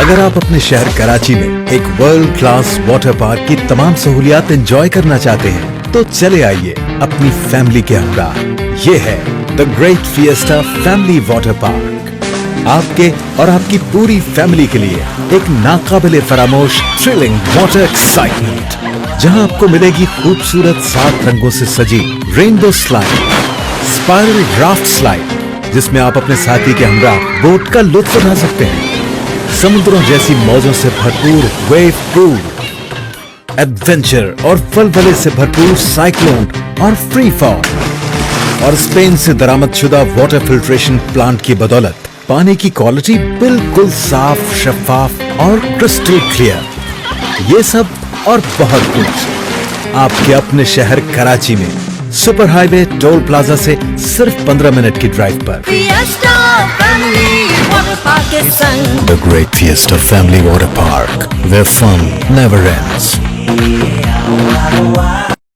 अगर आप अपने शहर कराची में एक वर्ल्ड क्लास वाटर पार्क की तमाम सहूलियात एंजॉय करना चाहते हैं तो चले आइए अपनी फैमिली के हमरा। ये है the great fiesta family water park, आपके और आपकी पूरी फैमिली के लिए एक नाकाबिले फरामोश थ्रिलिंग वाटर एक्साइटमेंट, जहां आपको मिलेगी खूबसूरत 7 रंगों से सजी rainbow slide, spiral raft slide जिसमें आप अपने साथी के हमरा बोट का लुत्फ उठा सकते हैं, समुद्रों जैसी मौजों से भरपूर वेव पूल, एडवेंचर और फलफले से भरपूर साइक्लोन और फ्री फॉल, और स्पेन से दरामद शुदा वाटर फिल्ट्रेशन प्लांट की बदौलत पानी की क्वालिटी बिल्कुल साफ, शफाफ और क्रिस्टल क्लियर। ये सब और बहुत कुछ आपके अपने शहर कराची में सुपर हाईवे टोल प्लाजा से सिर्फ 15 मिनट की ड्राइव पर। Fiesta Family Water Park is संग। The Great Fiesta Family Water Park, where fun never ends.